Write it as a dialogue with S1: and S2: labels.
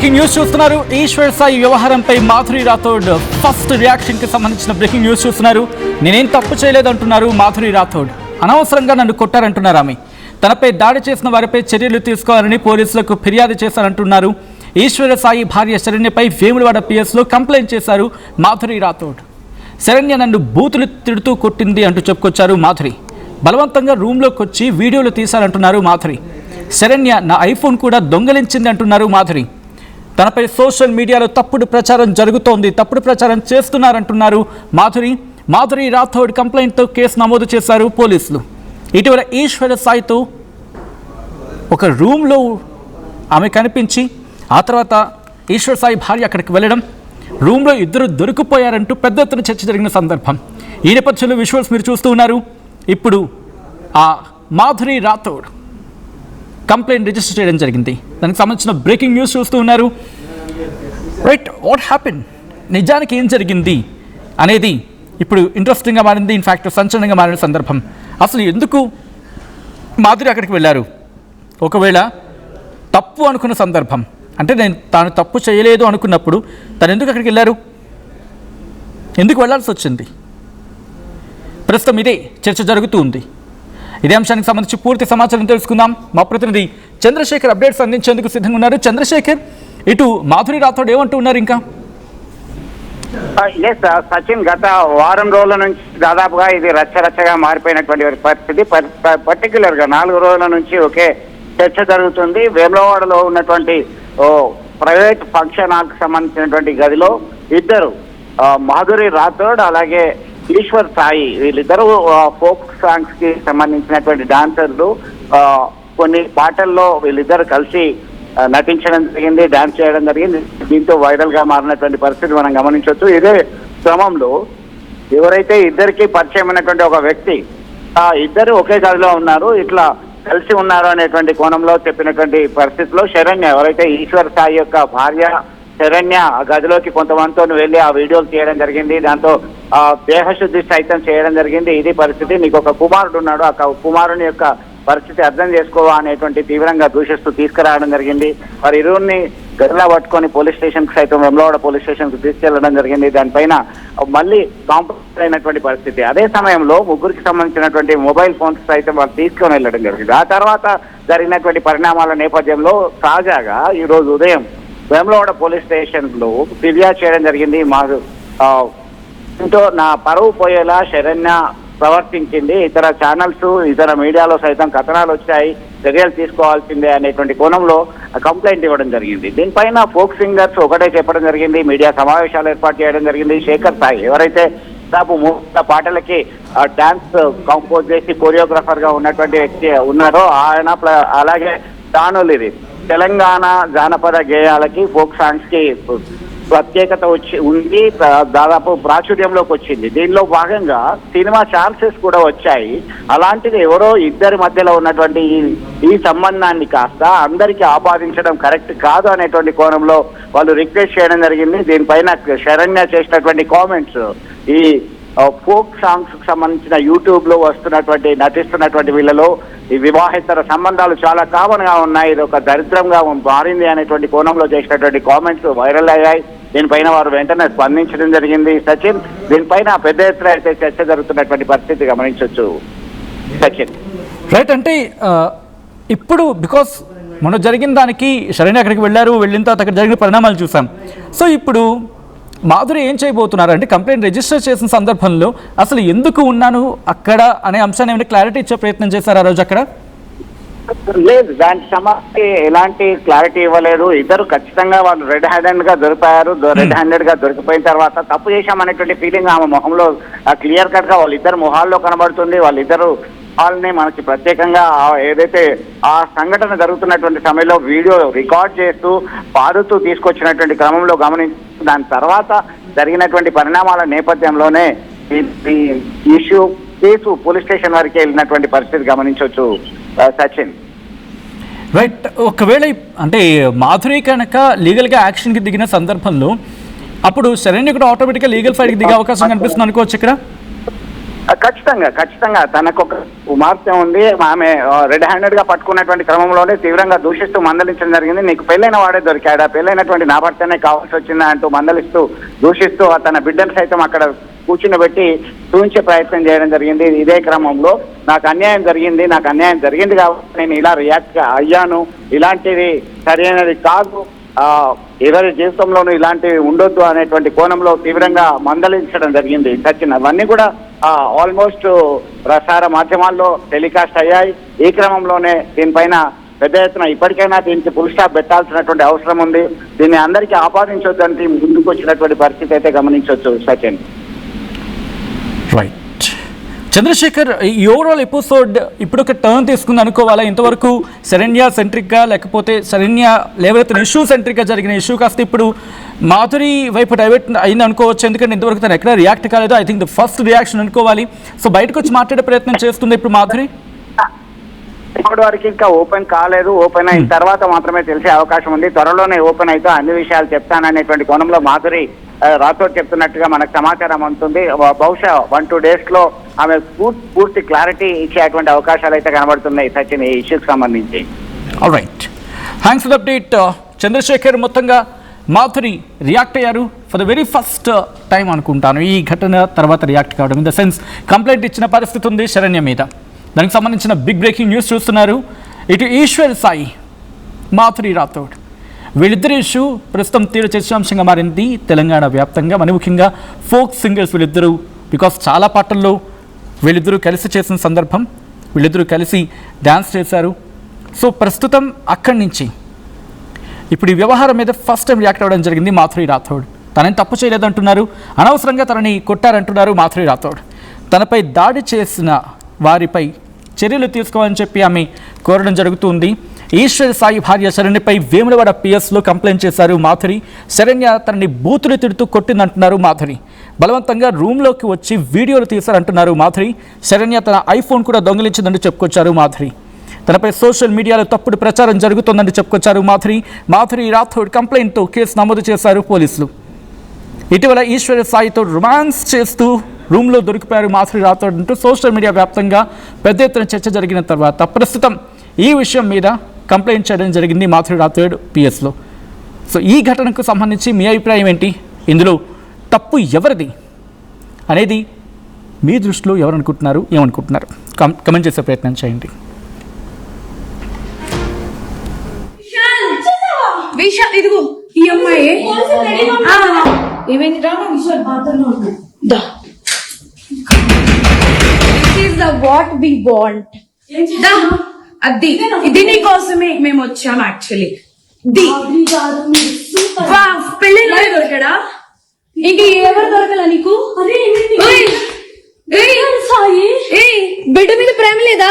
S1: Breaking news చూస్తున్నారు. ఈశ్వర్ సాయి వ్యవహారంపై Madhuri Rathod first reaction కి సంబంధించిన బ్రేకింగ్ న్యూస్ చూస్తున్నారు. నేనేం తప్పు చేయలేదంటున్నారు మాధురి రాథోడ్. అనవసరంగా నన్ను కొట్టారంటున్నారు ఆమె. తనపై దాడి చేసిన వారిపై చర్యలు తీసుకోవాలని పోలీసులకు ఫిర్యాదు చేశారంటున్నారు. ఈశ్వర సాయి భార్య శరణ్యపై వేములవాడ పిఎస్లో కంప్లైంట్ చేశారు మాధురి రాథోడ్. శరణ్య నన్ను బూతులు తిడుతూ కొట్టింది అంటూ చెప్పుకొచ్చారు మాధురి. బలవంతంగా రూమ్లోకి వచ్చి వీడియోలు తీశారంటున్నారు మాధురి. శరణ్య నా ఐఫోన్ కూడా దొంగలించింది అంటున్నారు మాధురి. తనపై సోషల్ మీడియాలో తప్పుడు ప్రచారం జరుగుతోంది, తప్పుడు ప్రచారం చేస్తున్నారంటున్నారు మాధురి రాథోడ్ కంప్లైంట్తో కేసు నమోదు చేశారు పోలీసులు. ఇటీవల ఈశ్వర సాయితో ఒక రూమ్లో ఆమె కనిపించి ఆ తర్వాత ఈశ్వర సాయి భార్య అక్కడికి వెళ్ళడం, రూమ్లో ఇద్దరు దొరికిపోయారంటూ పెద్ద ఎత్తున చర్చ జరిగిన సందర్భం. ఈ నేపథ్యంలో విజువల్స్ మీరు చూస్తూ ఉన్నారు. ఇప్పుడు ఆ మాధురి రాథోడ్ కంప్లైంట్ రిజిస్టర్ చేయడం జరిగింది. దానికి సంబంధించిన బ్రేకింగ్ న్యూస్ చూస్తూ ఉన్నారు. రైట్, వాట్ హ్యాపెన్, నిజానికి ఏం జరిగింది అనేది ఇప్పుడు ఇంట్రెస్టింగ్గా మారింది. ఇన్ఫ్యాక్ట్ సంచలనంగా మారిన సందర్భం. అసలు ఎందుకు మాధురి అక్కడికి వెళ్ళారు? ఒకవేళ తప్పు అనుకున్న సందర్భం అంటే తాను తప్పు చేయలేదు అనుకున్నప్పుడు తను ఎందుకు అక్కడికి వెళ్ళారు, ఎందుకు వెళ్ళాల్సి వచ్చింది? ప్రస్తుతం ఇదే చర్చ జరుగుతూ ఉంది. ఇదే అంశానికి సంబంధించి పూర్తి సమాచారం తెలుసుకుందాం. మా ప్రతినిధి చంద్రశేఖర్ అప్డేట్స్ అందించేందుకు సిద్ధంగా ఉన్నారు. చంద్రశేఖర్, ఇటు మాధురి రాథోడ్ ఏమంటూ ఉన్నారు ఇంకా?
S2: సచిన్, గత వారం రోజుల నుంచి దాదాపుగా ఇది రచ్చరచ్చగా మారిపోయినటువంటి పరిస్థితి. పర్టికులర్ గా 4 రోజుల నుంచి ఒకే చర్చ జరుగుతుంది. వేములవాడలో ఉన్నటువంటి ప్రైవేట్ ఫంక్షన్ హాల్ కు సంబంధించినటువంటి గదిలో ఇద్దరు, మాధురి రాథోడ్ అలాగే ఈశ్వర్ సాయి, వీళ్ళిద్దరూ ఫోక్ సాంగ్స్ కి సంబంధించినటువంటి డాన్సర్లు. కొన్ని పాటల్లో వీళ్ళిద్దరు కలిసి నటించడం జరిగింది, డాన్స్ చేయడం జరిగింది. దీంతో వైరల్ గా మారినటువంటి పరిస్థితి మనం గమనించవచ్చు. ఇదే క్రమంలో ఎవరైతే ఇద్దరికి పరిచయమైనటువంటి ఒక వ్యక్తి, ఆ ఇద్దరు ఒకే గదిలో ఉన్నారు, ఇట్లా కలిసి ఉన్నారు అనేటువంటి కోణంలో చెప్పినటువంటి పరిస్థితిలో శరణ్య, ఎవరైతే ఈశ్వర్ సాయి యొక్క భార్య శరణ్య, ఆ గదిలోకి కొంతమందితో వెళ్ళి ఆ వీడియోలు తీయడం జరిగింది. దాంతో దేహశుద్ధి సైతం చేయడం జరిగింది. ఇది పరిస్థితి, నీకు ఒక కుమారుడు ఉన్నాడు, ఆ కుమారుని యొక్క పరిస్థితి అర్థం చేసుకోవా అనేటువంటి తీవ్రంగా దూషిస్తూ తీసుకురావడం జరిగింది. వారి ఇరువురిని గదిలా పట్టుకొని పోలీస్ స్టేషన్ కు సైతం, వెమ్లవాడ పోలీస్ స్టేషన్ కు తీసుకెళ్లడం జరిగింది. దానిపైన మళ్ళీ కాంప్రమైజ్ అయినటువంటి పరిస్థితి. అదే సమయంలో ముగ్గురికి సంబంధించినటువంటి మొబైల్ ఫోన్స్ సైతం వాళ్ళు తీసుకొని వెళ్ళడం జరిగింది. ఆ తర్వాత జరిగినటువంటి పరిణామాల నేపథ్యంలో తాజాగా ఈ రోజు ఉదయం వేములవాడ పోలీస్ స్టేషన్ లో ఫిర్యాదు చేయడం జరిగింది. దీంతో నా పరువు పోయేలా శరణ్య ప్రవర్తించింది, ఇతర ఛానల్స్ ఇతర మీడియాలో సైతం కథనాలు వచ్చాయి, చర్యలు తీసుకోవాల్సిందే అనేటువంటి కోణంలో కంప్లైంట్ ఇవ్వడం జరిగింది. దీనిపైన ఫోక్ సింగర్స్ ఒకటే చెప్పడం జరిగింది, మీడియా సమావేశాలు ఏర్పాటు చేయడం జరిగింది. శేఖర్ సాయి, ఎవరైతే దాదాపు 3 పాటలకి డాన్స్ కంపోజ్ చేసి కొరియోగ్రాఫర్ గా ఉన్నటువంటి వ్యక్తి ఉన్నారో ఆయన, అలాగే తానులిది తెలంగాణ జానపద గేయాలకి, ఫోక్ సాంగ్స్ కి ప్రత్యేకత ఉంది, దాదాపు ప్రాచుర్యంలోకి వచ్చింది. దీనిలో భాగంగా సినిమా ఛాన్సెస్ కూడా వచ్చాయి. అలాంటిది ఎవరో ఇద్దరి మధ్యలో ఉన్నటువంటి ఈ సంబంధాన్ని కాస్త అందరికీ ఆపాదించడం కరెక్ట్ కాదు అనేటువంటి కోణంలో వాళ్ళు రిక్వెస్ట్ చేయడం జరిగింది. దీనిపైన శరణ్య చేసినటువంటి కామెంట్స్, ఈ ఫోక్ సాంగ్స్ కు సంబంధించిన యూట్యూబ్ లో నటిస్తున్నటువంటి వీళ్ళలో ఈ వివాహేతర సంబంధాలు చాలా కామన్ గా ఉన్నాయి, ఇది ఒక దరిద్రంగా మారింది అనేటువంటి కోణంలో చేసినటువంటి కామెంట్స్ వైరల్ అయ్యాయి. దీనిపైన వారు వెంటనే స్పందించడం జరిగింది. సచిన్, దీనిపైన పెద్ద ఎత్తున అయితే చర్చ జరుగుతున్నటువంటి పరిస్థితి గమనించవచ్చు. సచిన్,
S1: రైట్, అంటే ఇప్పుడు బికాస్ మొన్న జరిగిన దానికి శరణ్య అక్కడికి వెళ్ళిన తర్వాత అక్కడ జరిగిన పరిణామాలు చూసాం. సో ఇప్పుడు మాధురి ఏం చేయబోతున్నారు అంటే, కంప్లైంట్ రిజిస్టర్ చేసిన సందర్భంలో అసలు ఎందుకు ఉన్నాను అక్కడ అనే అంశాన్ని ఏమైనా క్లారిటీ ఇచ్చే ప్రయత్నం చేశారు ఆ రోజు అక్కడ?
S2: లేదు, దానికి సంబంధించి ఎలాంటి క్లారిటీ ఇవ్వలేదు. ఇద్దరు ఖచ్చితంగా వాళ్ళు రెడ్ హ్యాండెడ్ గా దొరికారు. రెడ్ హ్యాండెడ్ గా దొరికిపోయిన తర్వాత తప్పు చేశామనేటువంటి ఫీలింగ్ ఆమె మొహంలో క్లియర్ కట్ గా వాళ్ళిద్దరు మొహాల్లో కనబడుతుంది. వాళ్ళిద్దరు వాళ్ళని మనకి ప్రత్యేకంగా ఏదైతే ఆ సంఘటన జరుగుతున్నటువంటి సమయంలో వీడియో రికార్డ్ చేస్తూ పాడుతూ తీసుకొచ్చినటువంటి క్రమంలో గమనించి, దాని తర్వాత జరిగినటువంటి పరిణామాల నేపథ్యంలోనే ఈ ఇష్యూ కేసు పోలీస్ స్టేషన్ వరకు వెళ్ళినటువంటి పరిస్థితి గమనించవచ్చు. సచిన్,
S1: రైట్, ఒకవేళ అంటే మాధురి కనుక లీగల్గా యాక్షన్కి దిగిన సందర్భంలో అప్పుడు శరణ్య కూడా ఆటోమేటిక్గా లీగల్ ఫైట్కి దిగే అవకాశం కనిపిస్తుంది అనుకోవచ్చు ఇక్కడ?
S2: ఖచ్చితంగా తనకు ఒక కుమార్తె ఉంది. ఆమె రెడ్ హ్యాండెడ్ గా పట్టుకున్నటువంటి క్రమంలోనే తీవ్రంగా దూషిస్తూ మందలించడం జరిగింది. నీకు పెళ్ళైన వాడే దొరికాడా, పెళ్ళైనటువంటి నా భర్తనే కావాల్సి వచ్చిందా అంటూ మందలిస్తూ దూషిస్తూ తన బిడ్డను సైతం అక్కడ కూర్చుని చూపించే ప్రయత్నం చేయడం జరిగింది. ఇదే క్రమంలో నాకు అన్యాయం జరిగింది కాబట్టి నేను ఇలా రియాక్ట్ అయ్యాను, ఇలాంటిది సరైనది కాదు, ఎవరి జీవితంలోనూ ఇలాంటివి ఉండొద్దు అనేటువంటి కోణంలో తీవ్రంగా మందలించడం జరిగింది. సచిన్, అవన్నీ కూడా ఆల్మోస్ట్ ప్రసార మాధ్యమాల్లో టెలికాస్ట్ అయ్యాయి. ఈ క్రమంలోనే దీనిపైన పెద్ద ఎత్తున ఇప్పటికైనా దీనికి ఫుల్ స్టాప్ పెట్టాల్సినటువంటి అవసరం ఉంది. దీన్ని అందరికీ ఆపాదించొద్దంటే ముందుకు వచ్చినటువంటి పరిస్థితి అయితే గమనించవచ్చు సచిన్.
S1: రైట్ చంద్రశేఖర్, ఈ ఓవరాల్ ఎపిసోడ్ ఇప్పుడు ఒక టర్న్ తీసుకుంది అనుకోవాలా? ఇంతవరకు శరణ్య సెంట్రిక్గా లేకపోతే శరణ్య లేవనెత్తిన ఇష్యూ సెంట్రిక్గా జరిగిన ఇష్యూ కాస్త ఇప్పుడు మాధురి వైపు డైవర్ట్ అయింది అనుకోవచ్చు. ఎందుకంటే ఇంతవరకు తను ఎక్కడ రియాక్ట్ కాలేదు. I think the first reaction అనుకోవాలి. సో బయటకు వచ్చి మాట్లాడే ప్రయత్నం చేస్తుంది ఇప్పుడు మాధురి.
S2: ఇప్పటి వరకు ఇంకా ఓపెన్ కాలేదు. ఓపెన్ అయిన తర్వాత మాత్రమే తెలిసే అవకాశం ఉంది. త్వరలోనే ఓపెన్ అయితే అన్ని విషయాలు చెప్తాననేటువంటి కోణంలో మాధురి రాథోడ్ చెప్తున్నట్టుగా మనకు సమాచారం అందుతుంది. బహుశా 1-2 days లో ఆమె పూర్తి క్లారిటీ ఇచ్చేటువంటి అవకాశాలు అయితే కనబడుతున్నాయి సచిన్ ఈ ఇష్యూకి సంబంధించి.
S1: Alright, thanks for the update Chandrashekhar. మొత్తంగా మాధురి రియాక్ట్ అయ్యారు for the very first time అనుకుంటాను ఈ ఘటన తర్వాత రియాక్ట్ కావడం. ఇన్ ద సెన్స్ కంప్లైంట్ ఇచ్చిన పరిస్థితి ఉంది శరణ్య మీద. దానికి సంబంధించిన బిగ్ బ్రేకింగ్ న్యూస్ చూస్తున్నారు. ఇటు ఈశ్వర్ సాయి, మాధురి రాథోడ్, వీళ్ళిద్దరి ఇష్యూ ప్రస్తుతం తీవ్ర చర్చాంశంగా మారింది తెలంగాణ వ్యాప్తంగా. మరి ముఖ్యంగా ఫోక్ సింగర్స్ వీళ్ళిద్దరూ, బికాస్ చాలా పాటల్లో వీళ్ళిద్దరూ కలిసి చేసిన సందర్భం, వీళ్ళిద్దరూ కలిసి డ్యాన్స్ చేశారు. సో ప్రస్తుతం అక్కడి నుంచి ఇప్పుడు ఈ వ్యవహారం మీద ఫస్ట్ టైం రియాక్ట్ అవ్వడం జరిగింది మాధురి రాథోడ్. తనని తప్పు చేయలేదంటున్నారు, అనవసరంగా తనని కొట్టారంటున్నారు మాధురి రాథోడ్. తనపై దాడి చేసిన వారిపై చర్యలు తీసుకోవాలని చెప్పి ఆమె కోరడం జరుగుతుంది. ఈశ్వర్ సాయి భార్య శరణ్యపై వేములవాడ పిఎస్లో కంప్లైంట్ చేశారు మాధురి. శరణ్య తనని బూతులు తిడుతూ కొట్టిందంటున్నారు మాధురి. బలవంతంగా రూమ్లోకి వచ్చి వీడియోలు తీశారంటున్నారు మాధురి. శరణ్య తన ఐఫోన్ కూడా దొంగిలించిందని చెప్పుకొచ్చారు మాధురి. తనపై సోషల్ మీడియాలో తప్పుడు ప్రచారం జరుగుతోందని చెప్పుకొచ్చారు మాధురి. మాధురి రాథోడ్ కంప్లైంట్తో కేసు నమోదు చేశారు పోలీసులు. ఇటీవల ఈశ్వర్ సాయితో రొమాన్స్ చేస్తూ రూమ్లో దొరికిపోయారు మాధురి రాథోడ్ అంటూ సోషల్ మీడియా వ్యాప్తంగా పెద్ద ఎత్తున చర్చ జరిగిన తర్వాత ప్రస్తుతం ఈ విషయం మీద కంప్లైంట్ చేయడం జరిగింది మాధురి రాథోడ్ పిఎస్లో. సో ఈ ఘటనకు సంబంధించి మీ అభిప్రాయం ఏంటి? ఇందులో తప్పు ఎవరిది అనేది మీ దృష్టిలో ఎవరనుకుంటున్నారు, ఏమనుకుంటున్నారు? కమెంట్ చేసే ప్రయత్నం చేయండి.
S3: ఇదిగో ఈ అమ్మాయి ఏమైంది రా విషయాలు పాత్రలో వాట్ వి వాంట్ అది ఇది నీ కోసమే మేము వచ్చాం యాక్చువల్లీ. పెళ్ళిలో దొరకడా ఇంక ఎవరు దొరకలా నీకు? బిడ్డ మీద ప్రేమ లేదా?